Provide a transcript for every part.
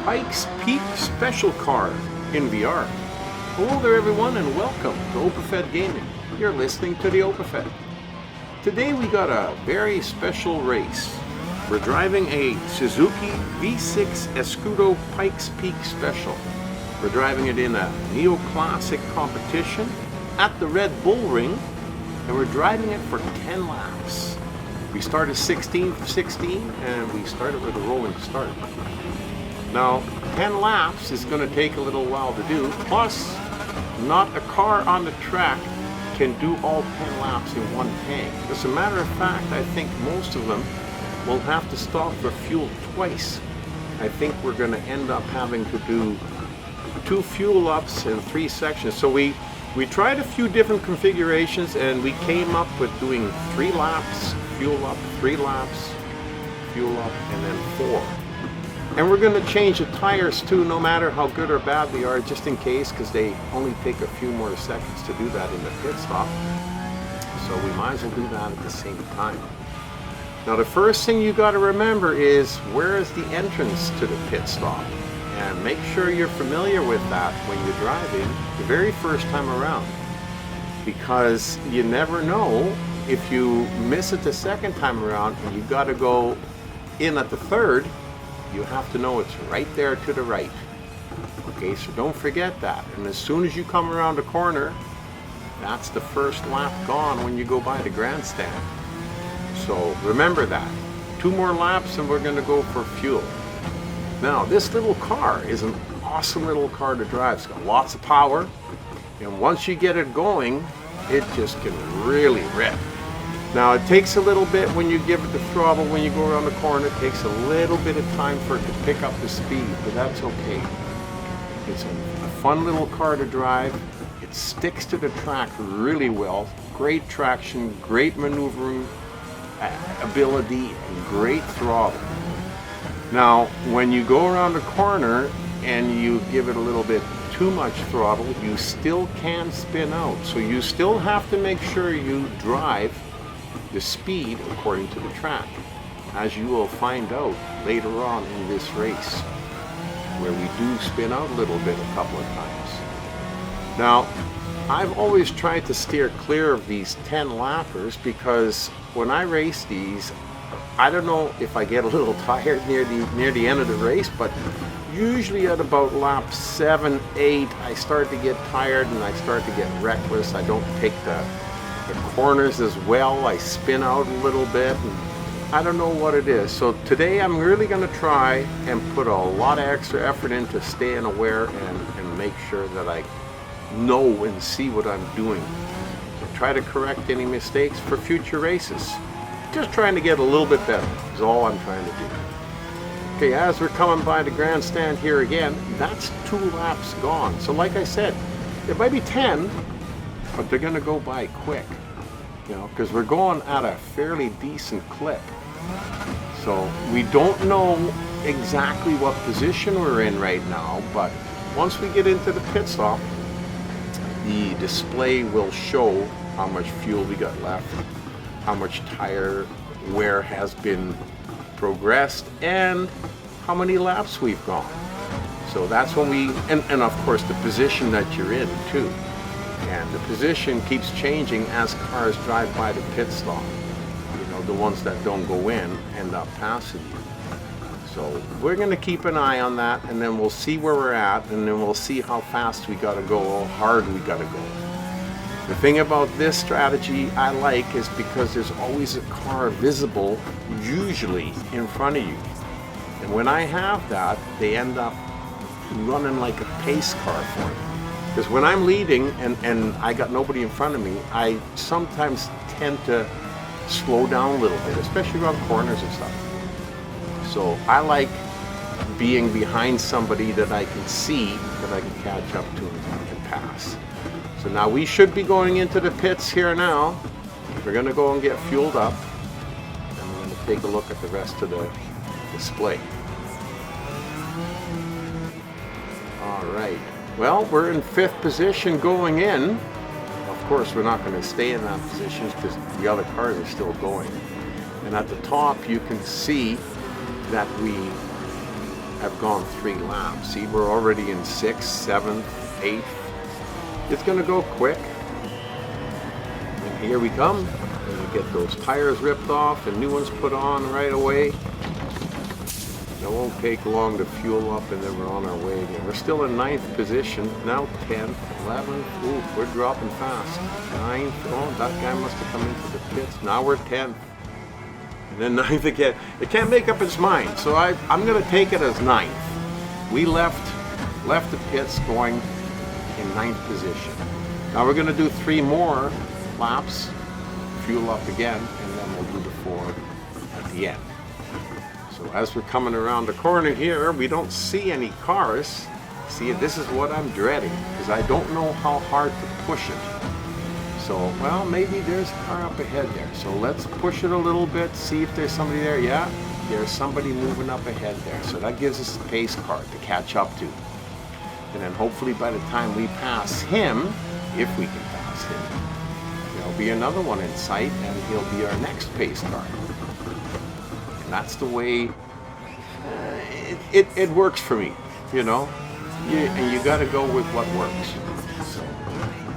Pikes Peak Special Car in VR. Hello there everyone and welcome to OpenFed Gaming. You're listening to the OpenFed. Today we got a very special race. We're driving a Suzuki V6 Escudo Pikes Peak Special. We're driving it in a neoclassic competition at the Red Bull Ring, and we're driving it for 10 laps. We started 16 for 16 and we started with a rolling start. Now 10 laps is going to take a little while to do, plus not a car on the track can do all 10 laps in one tank. As a matter of fact, I think most of them will have to stop for fuel twice. I think we're going to end up having to do 2 fuel ups in 3 sections. So we tried a few different configurations and we came up with doing 3 laps, fuel up, 3 laps, fuel up, and then 4. And we're going to change the tires too, no matter how good or bad they are, just in case, because they only take a few more seconds to do that in the pit stop. So we might as well do that at the same time. Now the first thing you got to remember is, where is the entrance to the pit stop? And make sure you're familiar with that when you're driving the very first time around, because you never know, if you miss it the second time around and you got to go in at the third, you have to know it's right there to the right. Okay, so don't forget that. And as soon as you come around the corner, that's the first lap gone when you go by the grandstand. So remember that. 2 more laps and we're going to go for fuel. Now this little car is an awesome little car to drive. It's got lots of power, and once you get it going, it just can really rip. Now it takes a little bit when you give it the throttle, when you go around the corner, it takes a little bit of time for it to pick up the speed, but that's okay. It's a fun little car to drive. It sticks to the track really well. Great traction, great maneuvering ability, and great throttle. Now when you go around the corner and you give it a little bit too much throttle, you still can spin out. So you still have to make sure you drive the speed according to the track, as you will find out later on in this race, where we do spin out a little bit a couple of times. Now I've always tried to steer clear of these 10 lappers, because when I race these, I don't know if I get a little tired near the end of the race, but usually at about lap 7, 8, I start to get tired and I start to get reckless. I don't take the corners as well. I spin out a little bit, and I don't know what it is. So today I'm really going to try and put a lot of extra effort into staying aware and make sure that I know and see what I'm doing. So try to correct any mistakes for future races. Just trying to get a little bit better is all I'm trying to do. Okay, as we're coming by the grandstand here again, that's 2 laps gone. So like I said, it might be 10, but they're going to go by quick, you know, because we're going at a fairly decent clip. So we don't know exactly what position we're in right now, but once we get into the pit stop, the display will show how much fuel we got left, how much tire wear has been progressed, and how many laps we've gone. So that's when we, and of course the position that you're in too. And the position keeps changing as cars drive by the pit stop. You know, the ones that don't go in end up passing you. So we're going to keep an eye on that, and then we'll see where we're at, and then we'll see how fast we got to go, how hard we got to go. The thing about this strategy I like is because there's always a car visible, usually in front of you. And when I have that, they end up running like a pace car for me. Because when I'm leading and I got nobody in front of me, I sometimes tend to slow down a little bit, especially around corners and stuff. So I like being behind somebody that I can see, that I can catch up to and pass. So now we should be going into the pits here now. We're going to go and get fueled up, and we're going to take a look at the rest of the display. All right. Well, we're in 5th position going in. Of course, we're not going to stay in that position because the other cars are still going. And at the top, you can see that we have gone 3 laps. See, we're already in 6th, 7th, 8th. It's going to go quick. And here we come. And we get those tires ripped off and new ones put on right away. It won't take long to fuel up, and then we're on our way again. We're still in 9th position, now 10th, 11th. Ooh, we're dropping fast. 9th, oh, that guy must have come into the pits. Now we're 10th. And then 9th again. It can't make up its mind, so I'm going to take it as 9th. We left the pits going in 9th position. Now we're going to do 3 more laps, fuel up again, and then we'll do the 4 at the end. So as we're coming around the corner here, we don't see any cars. See, this is what I'm dreading, because I don't know how hard to push it. So, well, maybe there's a car up ahead there. So let's push it a little bit, see if there's somebody there. Yeah, there's somebody moving up ahead there. So that gives us a pace car to catch up to. And then hopefully by the time we pass him, if we can pass him, there'll be another one in sight, and he'll be our next pace car. And that's the way it works for me, you know. And you got to go with what works. So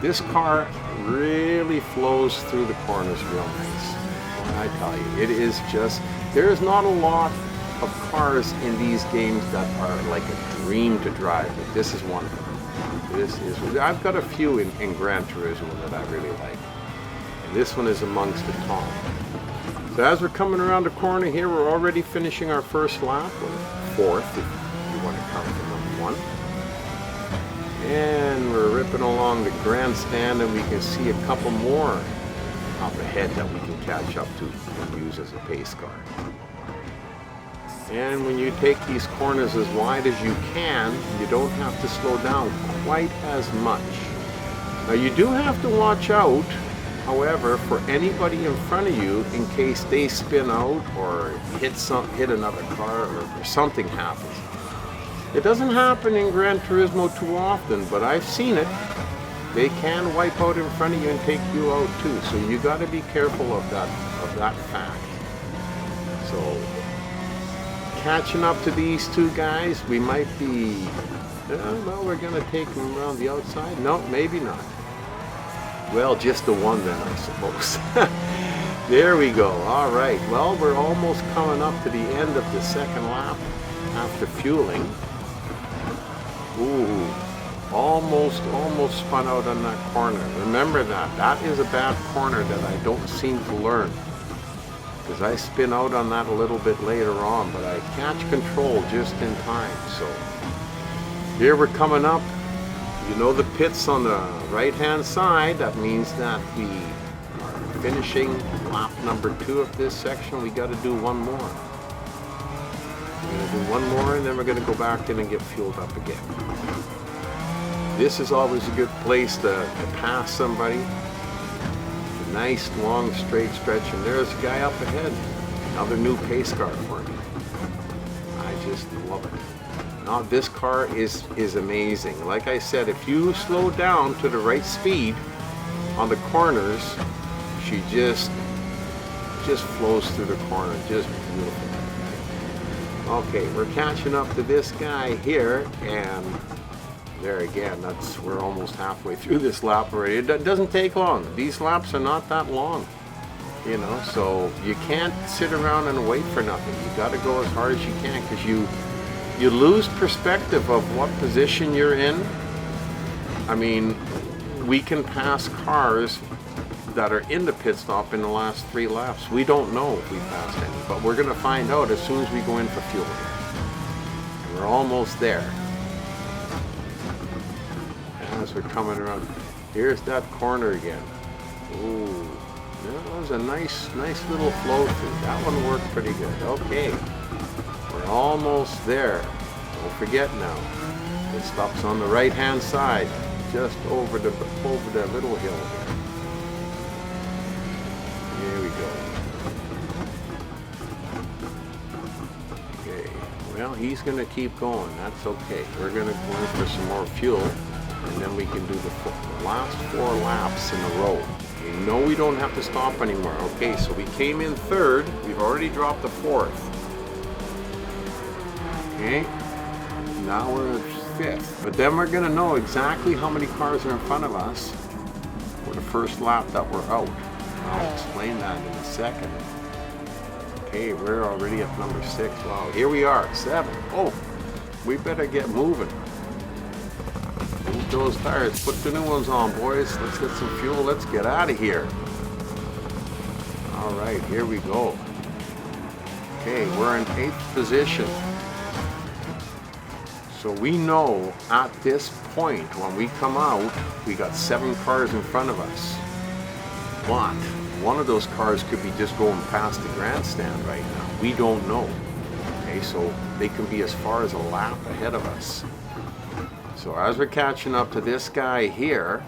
this car really flows through the corners real nice. I tell you, it is just, there is not a lot of cars in these games that are like a dream to drive, but this is one of them. I've got a few in Gran Turismo that I really like. And this one is amongst the top. So as we're coming around the corner here, we're already finishing our first lap, or 4th if you want to count the number 1. And we're ripping along the grandstand, and we can see a couple more up ahead that we can catch up to and use as a pace car. And when you take these corners as wide as you can, you don't have to slow down quite as much. Now you do have to watch out, however, for anybody in front of you in case they spin out or hit another car or something happens. It doesn't happen in Gran Turismo too often, but I've seen it. They can wipe out in front of you and take you out too, so you got to be careful of that fact. So catching up to these 2 guys, we might be, well, we're going to take them around the outside. No, maybe not. Well, just the one then, I suppose. There we go. All right. Well, we're almost coming up to the end of the 2nd lap after fueling. Ooh, almost spun out on that corner. Remember that. That is a bad corner that I don't seem to learn, because I spin out on that a little bit later on, but I catch control just in time. So here we're coming up. You know the pits on the right-hand side. That means that we are finishing lap number 2 of this section. We got to do 1 more. We're going to do 1 more, and then we're going to go back in and get fueled up again. This is always a good place to pass somebody. A nice, long, straight stretch, and there's a guy up ahead. Another new pace car for me. I just love it. Now this car is amazing. Like I said, if you slow down to the right speed on the corners, she just flows through the corner. Just beautiful. Okay, we're catching up to this guy here, and there again, we're almost halfway through this lap already. It doesn't take long. These laps are not that long, you know, so you can't sit around and wait for nothing. You got to go as hard as you can, because you lose perspective of what position you're in. I mean, we can pass cars that are in the pit stop in the last 3 laps. We don't know if we passed any, but we're going to find out as soon as we go in for fueling. And we're almost there. As we're coming around, here's that corner again. Ooh, that was a nice little flow through. That one worked pretty good. Okay, we're almost there. Don't forget now, it stops on the right-hand side, just over the little hill here. Here we go. Okay, well, he's going to keep going. That's okay. We're going to go in for some more fuel, and then we can do the last 4 laps in a row. You know we don't have to stop anymore. Okay, so we came in 3rd. We've already dropped the 4th. Okay, Now we're at 5th. But then we're going to know exactly how many cars are in front of us for the first lap that we're out. I'll explain that in a second. Okay, we're already at number 6. Wow, here we are, 7. Oh, we better get moving. Move those tires, put the new ones on, boys. Let's get some fuel, let's get out of here. All right, here we go. Okay, we're in 8th position. So we know at this point, when we come out, we got 7 cars in front of us. But one of those cars could be just going past the grandstand right now. We don't know. Okay, so they can be as far as a lap ahead of us. So as we're catching up to this guy here,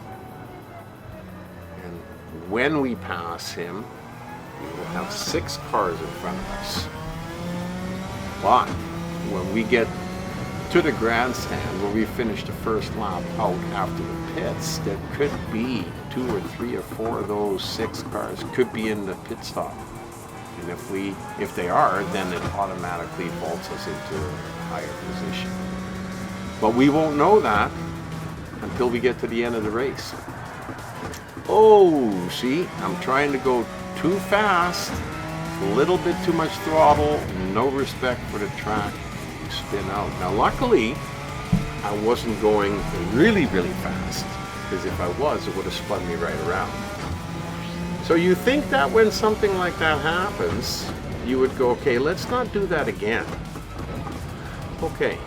and when we pass him, we will have 6 cars in front of us. But when we get to the grandstand where we finish the first lap out after the pits, there could be 2 or 3 or 4 of those 6 cars could be in the pit stop. And if they are, then it automatically vaults us into a higher position. But we won't know that until we get to the end of the race. Oh, see, I'm trying to go too fast, a little bit too much throttle, no respect for the track. Spin out. Now luckily I wasn't going really fast, because if I was, it would have spun me right around. So you think that when something like that happens, you would go, okay, let's not do that again. Okay,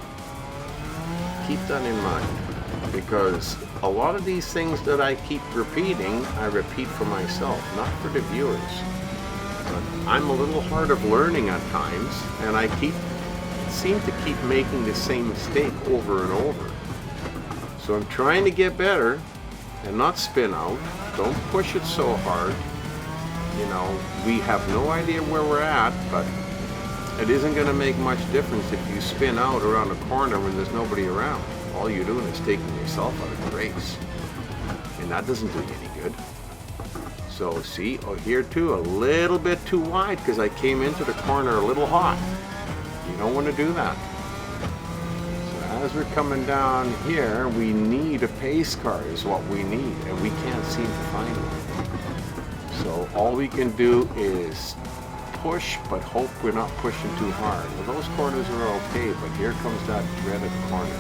keep that in mind, because a lot of these things that I keep repeating, I repeat for myself, not for the viewers. But I'm a little hard of learning at times, and I seem to keep making the same mistake over and over. So I'm trying to get better and not spin out. Don't push it so hard. You know, we have no idea where we're at, but it isn't going to make much difference if you spin out around a corner when there's nobody around. All you're doing is taking yourself out of the race, and that doesn't do you any good. So see, oh, here too, a little bit too wide because I came into the corner a little hot. You don't want to do that. So as we're coming down here, we need a pace car is what we need, and we can't seem to find one. So all we can do is push, but hope we're not pushing too hard. Well, those corners are okay, but here comes that dreaded corner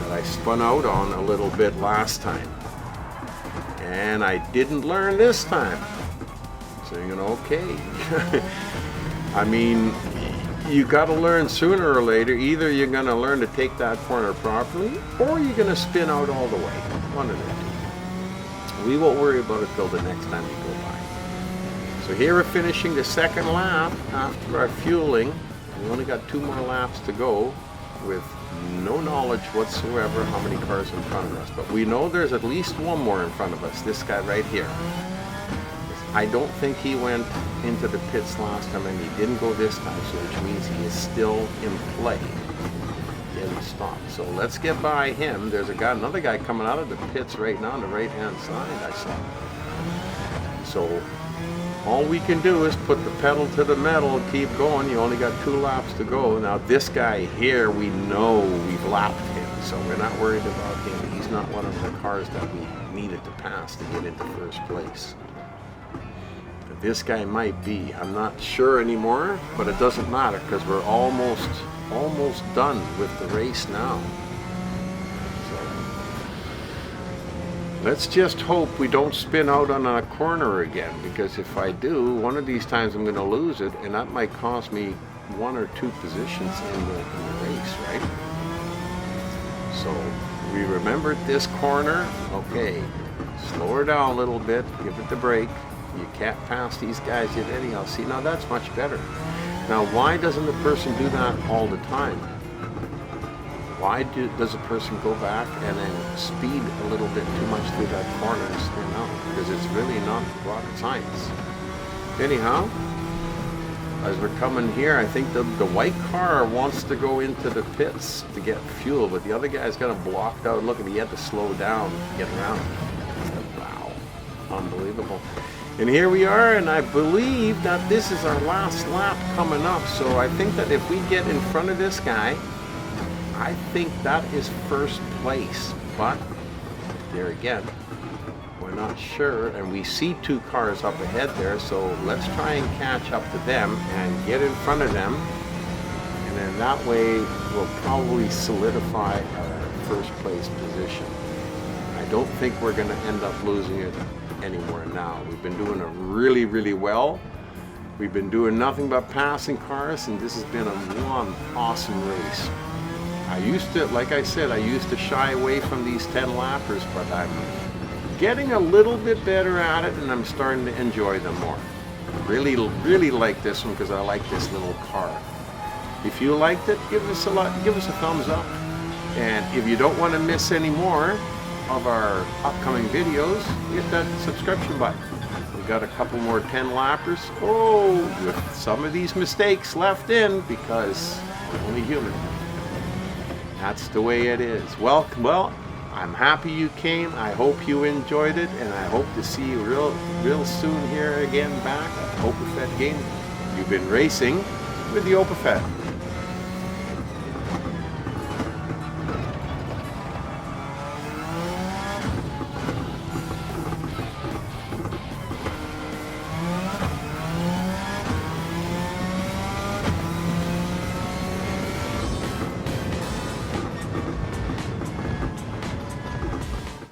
that I spun out on a little bit last time. And I didn't learn this time. So you're going, okay. I mean, you got to learn sooner or later. Either you're going to learn to take that corner properly, or you're going to spin out all the way. One of the two. We won't worry about it till the next time we go by. So here we're finishing the second lap after our fueling. We only got 2 more laps to go with no knowledge whatsoever how many cars in front of us. But we know there's at least one more in front of us, this guy right here. I don't think he went into the pits last time, and he didn't go this time, so which means he is still in play. He hasn't stopped. So let's get by him. There's another guy coming out of the pits right now on the right hand side, I saw. So all we can do is put the pedal to the metal and keep going. You only got 2 laps to go. Now this guy here, we know we've lapped him, so we're not worried about him. He's not one of the cars that we needed to pass to get into first place. But this guy might be. I'm not sure anymore, but it doesn't matter because we're almost done with the race now. Let's just hope we don't spin out on a corner again, because if I do, one of these times I'm going to lose it, and that might cost me 1 or 2 positions in the race, right? So we remembered this corner. Okay, slow her down a little bit, give it the brake. You can't pass these guys yet anyhow. See, now that's much better. Now, why doesn't the person do that all the time? Why does a person go back and then speed a little bit too much through that corner and spin out? Because it's really not rocket science. Anyhow, as we're coming here, I think the white car wants to go into the pits to get fuel, but the other guy's got it blocked out. Look, he had to slow down to get around. Wow, unbelievable. And here we are, and I believe that this is our last lap coming up. So I think that if we get in front of this guy, I think that is first place, but there again, we're not sure, and we see two cars up ahead there, so let's try and catch up to them and get in front of them, and then that way we'll probably solidify our first place position. I don't think we're going to end up losing it anymore now. We've been doing it really, really well. We've been doing nothing but passing cars, and this has been one awesome race. I used to, like I said, I used to shy away from these 10 lappers, but I'm getting a little bit better at it, and I'm starting to enjoy them more. Really, really like this one because I like this little car. If you liked it, give us a thumbs up. And if you don't want to miss any more of our upcoming videos, hit that subscription button. We got a couple more 10 lappers. Oh, with some of these mistakes left in because we're only human. That's the way it is. Well, I'm happy you came. I hope you enjoyed it, and I hope to see you real soon here again back at OpaFed Gaming. You've been racing with the OpaFed.